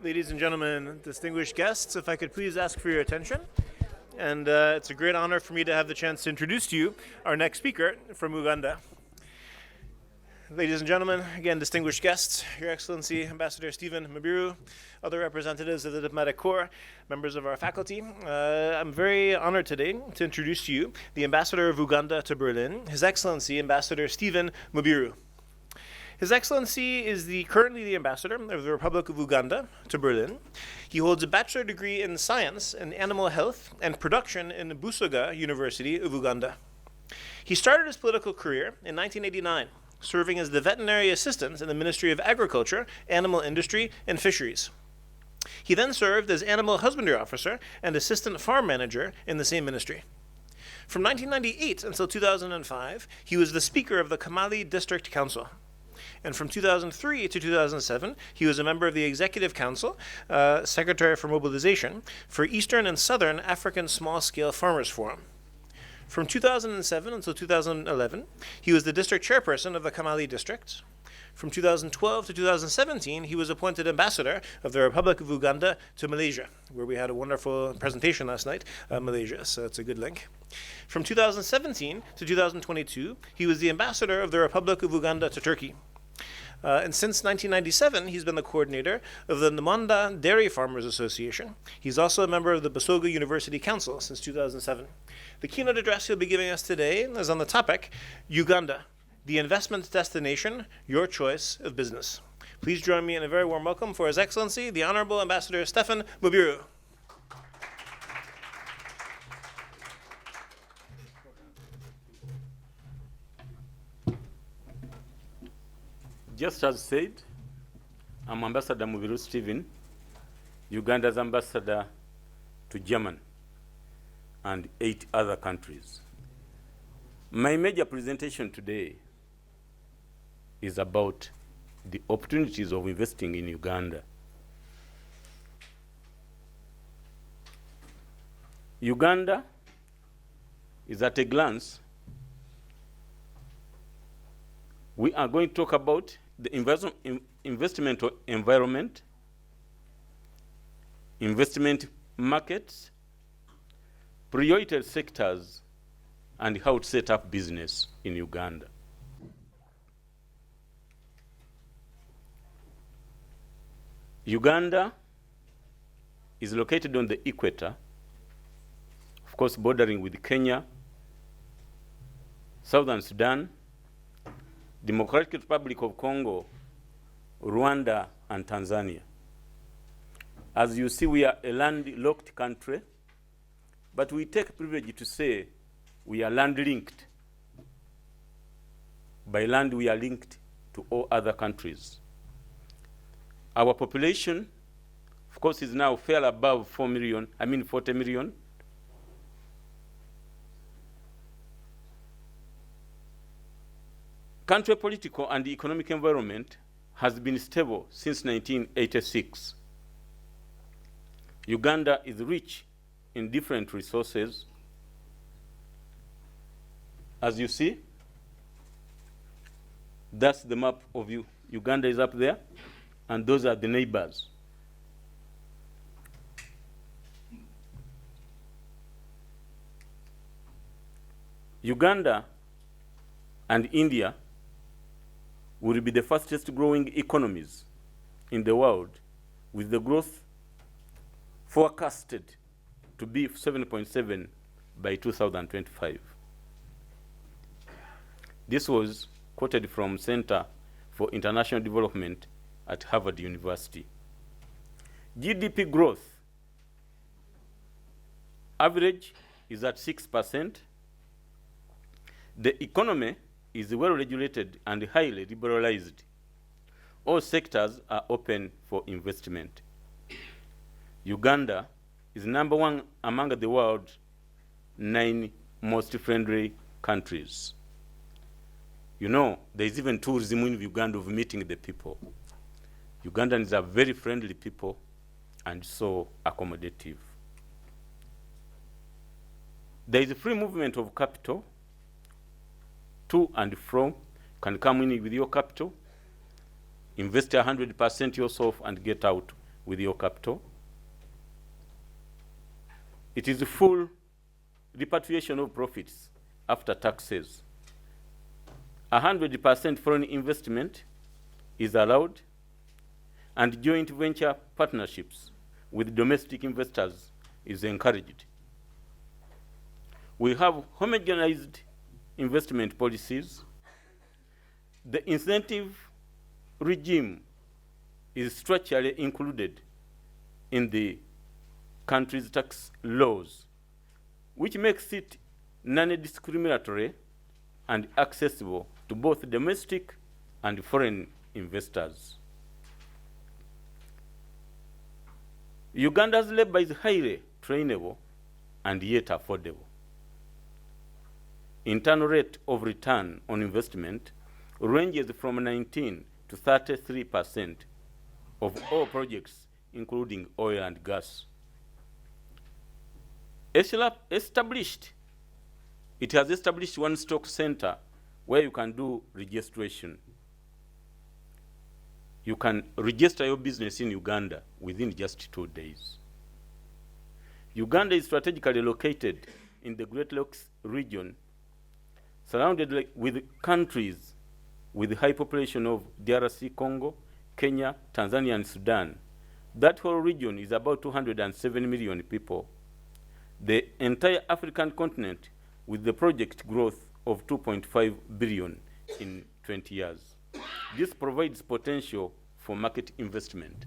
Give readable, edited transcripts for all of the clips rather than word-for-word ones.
Ladies and gentlemen, distinguished guests, if I could please ask for your attention. And it's a great honor for me to have the chance to introduce to you our next speaker from Uganda. Ladies and gentlemen, again, distinguished guests, Your Excellency, Ambassador Stephen Mubiru, other representatives of the diplomatic corps, members of our faculty, I'm very honored today to introduce to you the Ambassador of Uganda to Berlin, His Excellency Ambassador Stephen Mubiru. His Excellency is currently the Ambassador of the Republic of Uganda to Berlin. He holds a bachelor degree in science in animal health and production in Busoga University of Uganda. He started his political career in 1989, serving as the veterinary assistant in the Ministry of Agriculture, Animal Industry, and Fisheries. He then served as animal husbandry officer and assistant farm manager in the same ministry. From 1998 until 2005, he was the Speaker of the Kamali District Council. And from 2003 to 2007, he was a member of the Executive Council, Secretary for Mobilization, for Eastern and Southern African Small-Scale Farmers Forum. From 2007 until 2011, he was the district chairperson of the Kamali district. From 2012 to 2017, he was appointed ambassador of the Republic of Uganda to Malaysia, where we had a wonderful presentation last night, Malaysia, so it's a good link. From 2017 to 2022, he was the ambassador of the Republic of Uganda to Turkey. And since 1997, he's been the coordinator of the Namanda Dairy Farmers Association. He's also a member of the Busoga University Council since 2007. The keynote address he'll be giving us today is on the topic, Uganda, the investment destination, your choice of business. Please join me in a very warm welcome for His Excellency, the Honorable Ambassador Stephen Mubiru. Just as said, I'm Ambassador Mubiru Stephen, Uganda's ambassador to Germany and 8 other countries. My major presentation today is about the opportunities of investing in Uganda. Uganda is at a glance. We are going to talk about the investment environment, investment markets, priority sectors, and how to set up business in Uganda. Uganda is located on the equator, of course bordering with Kenya, Southern Sudan, Democratic Republic of Congo, Rwanda, and Tanzania. As you see, we are a landlocked country, but we take privilege to say we are land-linked. By land, we are linked to all other countries. Our population, of course, is now far above 40 million. Country political and economic environment has been stable since 1986. Uganda is rich in different resources. As you see, that's the map of Uganda is up there, and those are the neighbors. Uganda and India will be the fastest growing economies in the world, with the growth forecasted to be 7.7 by 2025. This was quoted from Center for International Development at Harvard University. GDP growth average is at 6%. The economy is well regulated and highly liberalized. All sectors are open for investment. Uganda is #1 among the world's 9 most friendly countries. You know, there is even tourism in Uganda of meeting the people. Ugandans are very friendly people and so accommodative. There is a free movement of capital to and from. Can come in with your capital, invest 100% yourself, and get out with your capital. It is full repatriation of profits after taxes. 100% foreign investment is allowed, and joint venture partnerships with domestic investors is encouraged. We have homogenized investment policies. The incentive regime is structurally included in the country's tax laws, which makes it non-discriminatory and accessible to both domestic and foreign investors. Uganda's labor is highly trainable and yet affordable. Internal rate of return on investment ranges from 19 to 33% of all projects, including oil and gas. It has established one stock center where you can do registration. You can register your business in Uganda within just 2 days. Uganda is strategically located in the Great Lakes region, surrounded with countries with high population of DRC, Congo, Kenya, Tanzania, and Sudan. That whole region is about 207 million people. The entire African continent with the project growth of 2.5 billion in 20 years. This provides potential for market investment.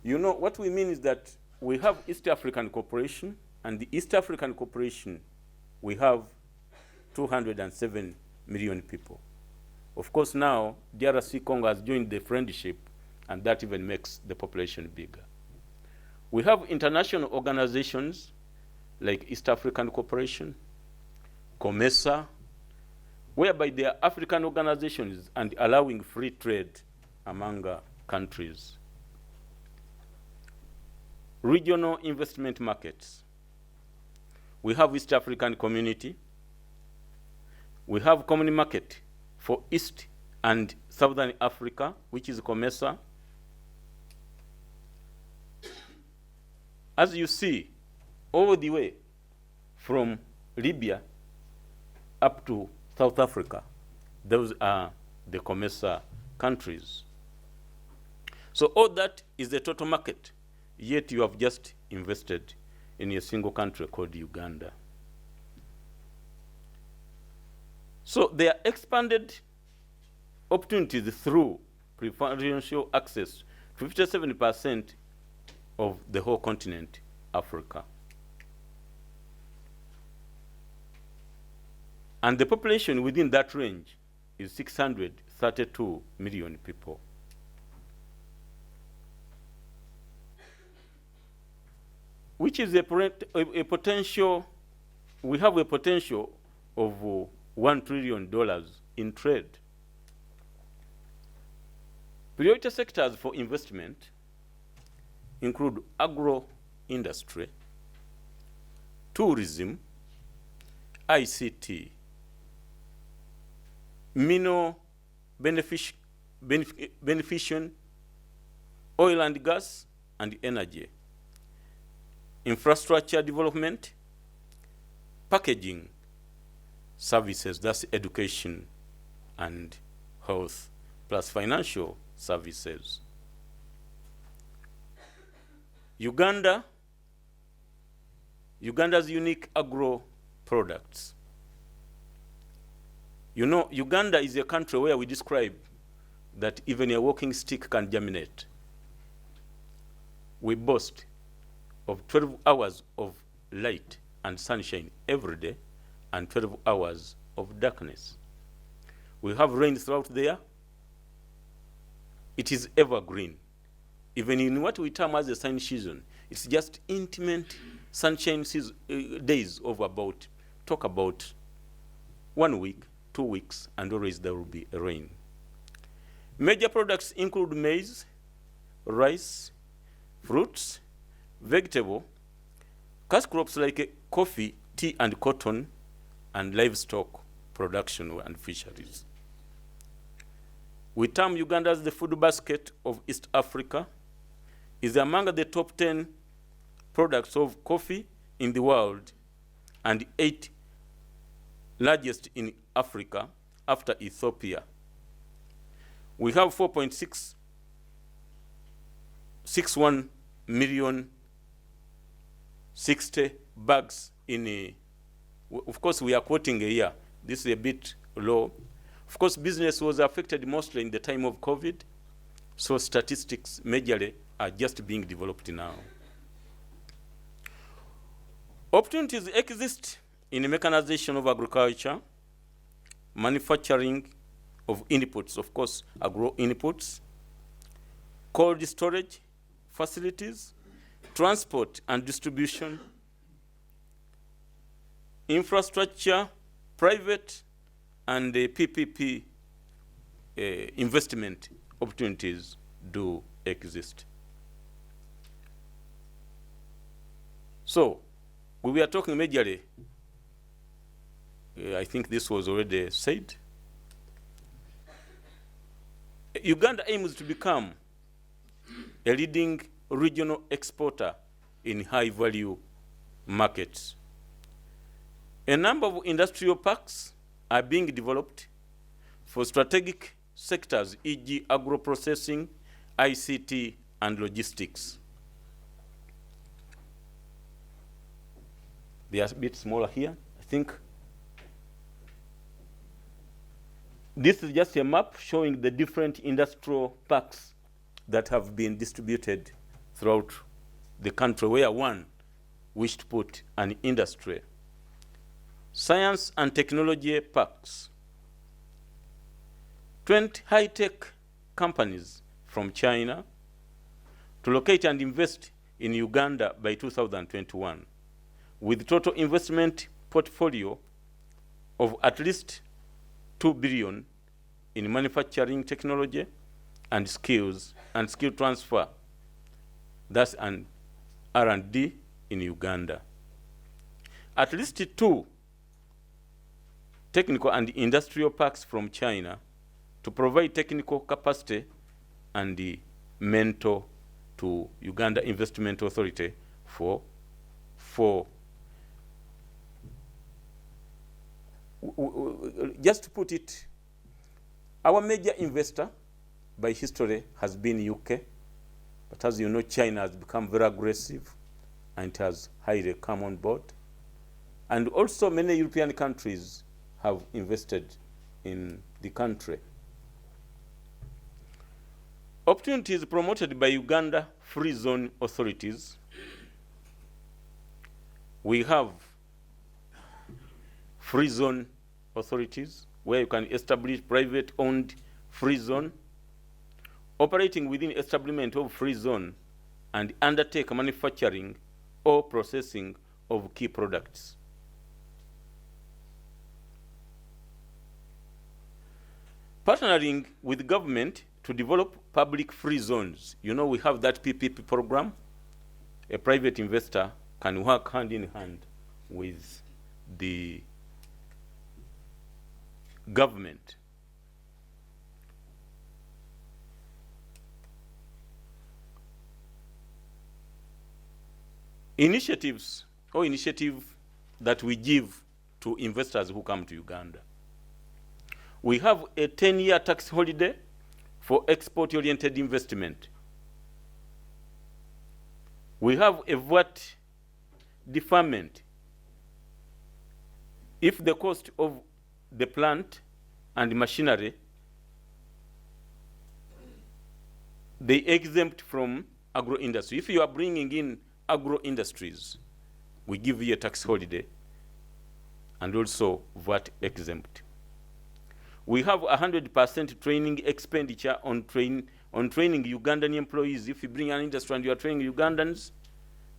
You know, what we mean is that we have East African Cooperation, and the East African Cooperation, we have 207 million people. Of course, now DRC Congo has joined the friendship, and that even makes the population bigger. We have international organizations like East African Cooperation, COMESA, whereby they are African organizations and allowing free trade among countries. Regional investment markets. We have East African Community. We have Common Market for East and Southern Africa, which is COMESA. As you see, all the way from Libya up to South Africa, those are the COMESA countries. So all that is the total market, yet you have just invested in a single country called Uganda. So there are expanded opportunities through preferential access to 57% of the whole continent, Africa. And the population within that range is 632 million people. Which is a potential, we have a potential of $1 trillion in trade. Priority sectors for investment include agro-industry, tourism, ICT, mineral beneficiation, oil and gas, and energy, infrastructure development, packaging, services, that's education and health, plus financial services. Uganda's unique agro products. You know, Uganda is a country where we describe that even a walking stick can germinate. We boast of 12 hours of light and sunshine every day and 12 hours of darkness. We have rain throughout there. It is evergreen. Even in what we term as the sunny season, it's just intimate sunshine days of about 1 week, 2 weeks, and always there will be rain. Major products include maize, rice, fruits, vegetable, cash crops like coffee, tea, and cotton, and livestock production and fisheries. We term Uganda as the food basket of East Africa. is among the top 10 products of coffee in the world and 8th largest in Africa after Ethiopia. We have 4.661 million 60 bags in a, of course we are quoting a year. This is a bit low. Of course, business was affected mostly in the time of COVID, so statistics majorly are just being developed now. Opportunities exist in mechanization of agriculture, manufacturing of inputs, of course, agro inputs, cold storage facilities, transport and distribution, infrastructure, private and PPP investment opportunities do exist. So, we were talking majorly, I think this was already said. Uganda aims to become a leading regional exporter in high-value markets. A number of industrial parks are being developed for strategic sectors, e.g. agro-processing, ICT, and logistics. They are a bit smaller here, I think. This is just a map showing the different industrial parks that have been distributed throughout the country where one wished to put an industry. Science and technology parks. 20 high-tech companies from China to locate and invest in Uganda by 2021, with total investment portfolio of at least 2 billion in manufacturing technology and skills and skill transfer. That's an R&D in Uganda. At least 2 technical and industrial parks from China to provide technical capacity and the mentor to Uganda Investment Authority for just to put it, our major investor by history has been UK, but as you know, China has become very aggressive and it has highly come on board. And also many European countries have invested in the country. Opportunities promoted by Uganda Free Zone authorities. We have free zone authorities where you can establish private-owned free zone, operating within establishment of free zone and undertake manufacturing or processing of key products. Partnering with government to develop public free zones. You know, we have that PPP program. A private investor can work hand in hand with the government. Initiatives or initiative that we give to investors who come to Uganda. We have a 10-year tax holiday for export-oriented investment. We have a VAT deferment if the cost of the plant and machinery they exempt from agro industry. If you are bringing in agro industries, we give you a tax holiday and also VAT exempt. We have 100% training expenditure on training Ugandan employees. If you bring an industry and you are training Ugandans,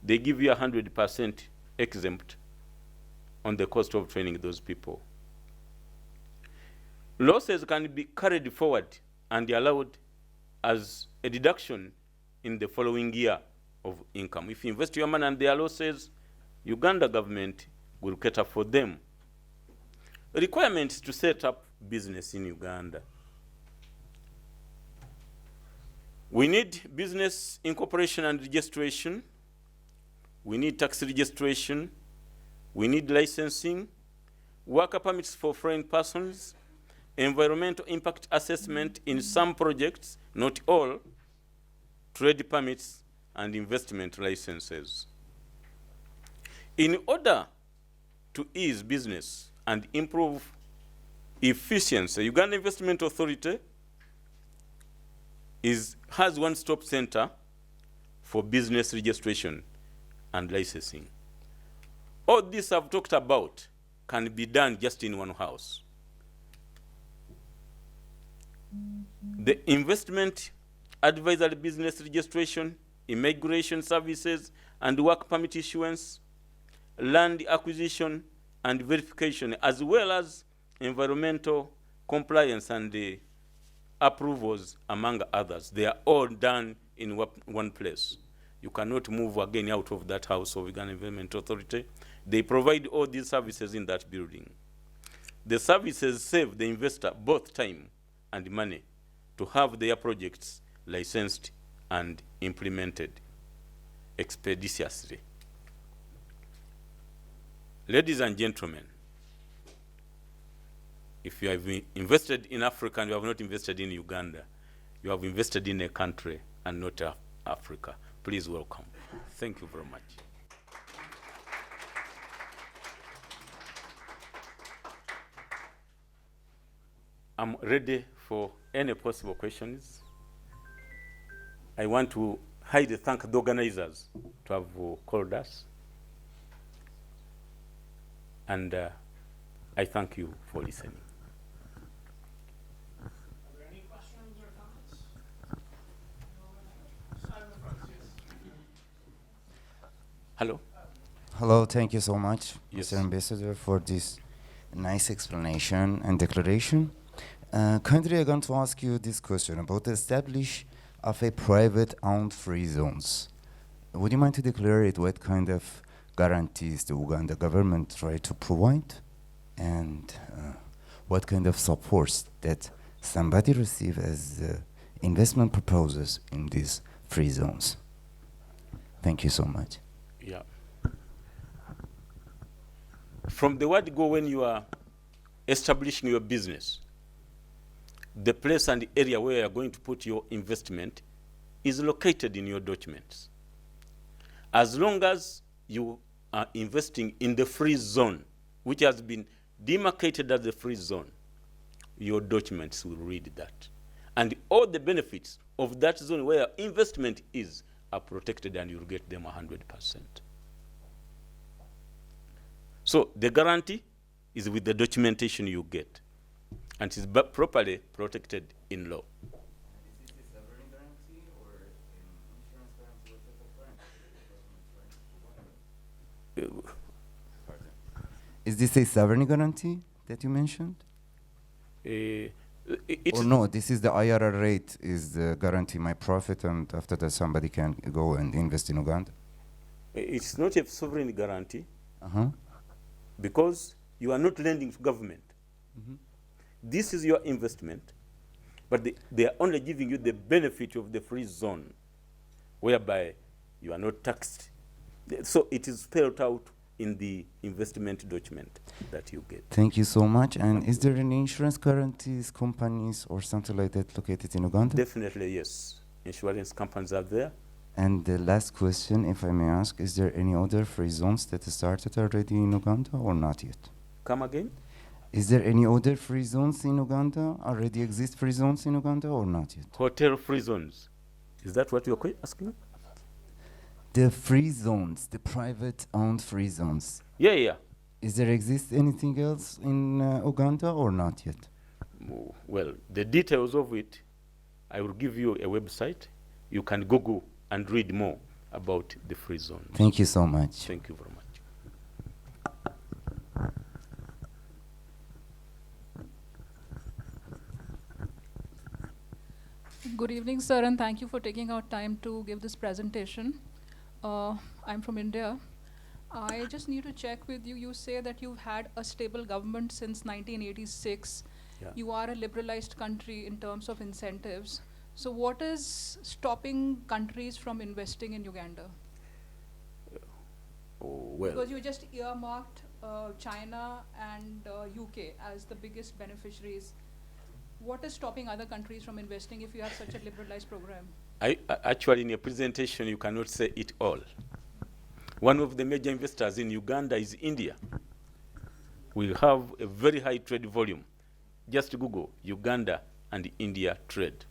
they give you 100% exempt on the cost of training those people. Losses can be carried forward and allowed as a deduction in the following year of income. If you invest your money and there are losses, Uganda government will cater for them. Requirements to set up business in Uganda. We need business incorporation and registration. We need tax registration. We need licensing, worker permits for foreign persons, environmental impact assessment in some projects, not all, trade permits, and investment licenses. In order to ease business and improve efficiency, Uganda Investment Authority has one-stop center for business registration and licensing. All this I've talked about can be done just in one house. The investment advisory, business registration, immigration services and work permit issuance, land acquisition and verification, as well as environmental compliance and approvals, among others. They are all done in one place. You cannot move again out of that house of Uganda Investment Authority. They provide all these services in that building. The services save the investor both time and money to have their projects licensed and implemented expeditiously. Ladies and gentlemen, if you have invested in Africa and you have not invested in Uganda, you have invested in a country and not Africa. Please welcome. Thank you very much. I'm ready for any possible questions. I want to highly thank the organizers to have called us. And I thank you for listening. Are there any questions or comments? Hello. Hello, thank you so much, Yes. Mr. Ambassador, for this nice explanation and declaration. Kindly, I'm going to ask you this question about the establish of a private-owned free zones. Would you mind to declare it what kind of guarantees the Uganda government try to provide, and what kind of supports that somebody receive as investment proposals in these free zones? Thank you so much. Yeah. From the word go, when you are establishing your business, the place and the area where you are going to put your investment is located in your documents. As long as you are investing in the free zone, which has been demarcated as the free zone, your documents will read that. And all the benefits of that zone where investment is are protected, and you'll get them 100%. So the guarantee is with the documentation you get, and it is properly protected in law. Is this a sovereign guarantee or an insurance guarantee? What type of guarantee? Is this a sovereign guarantee that you mentioned? Or no, this is the IRR rate is the guarantee my profit, and after that somebody can go and invest in Uganda? It's not a sovereign guarantee Uh-huh. because you are not lending to government. Mhm. This is your investment, but they are only giving you the benefit of the free zone, whereby you are not taxed. So it is spelled out in the investment document that you get. Thank you so much. And is there any insurance guarantees, companies, or something like that located in Uganda? Definitely, yes. Insurance companies are there. And the last question, if I may ask, is there any other free zones that started already in Uganda or not yet? Come again? Is there any other free zones in Uganda? Already exist free zones in Uganda or not yet? Hotel free zones. Is that what you're asking? The free zones, the private-owned free zones. Yeah, yeah. Is there exist anything else in Uganda or not yet? Well, the details of it, I will give you a website. You can Google and read more about the free zones. Thank you so much. Thank you very much. Good evening, sir, and thank you for taking out time to give this presentation. I'm from India. I just need to check with you. You say that you've had a stable government since 1986. Yeah. You are a liberalized country in terms of incentives. So what is stopping countries from investing in Uganda? Oh, well, Because you just earmarked China and UK as the biggest beneficiaries. What is stopping other countries from investing if you have such a liberalized program? actually, in a presentation, you cannot say it all. One of the major investors in Uganda is India. We have a very high trade volume. Just Google Uganda and India trade.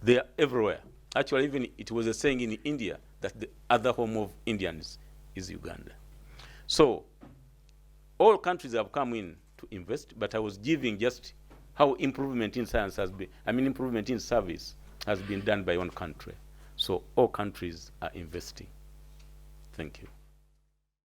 They are everywhere. Actually, even it was a saying in India that the other home of Indians is Uganda. So all countries have come in to invest, but I was giving just how improvement in science has been, improvement in service has been done by one country. So all countries are investing. Thank you.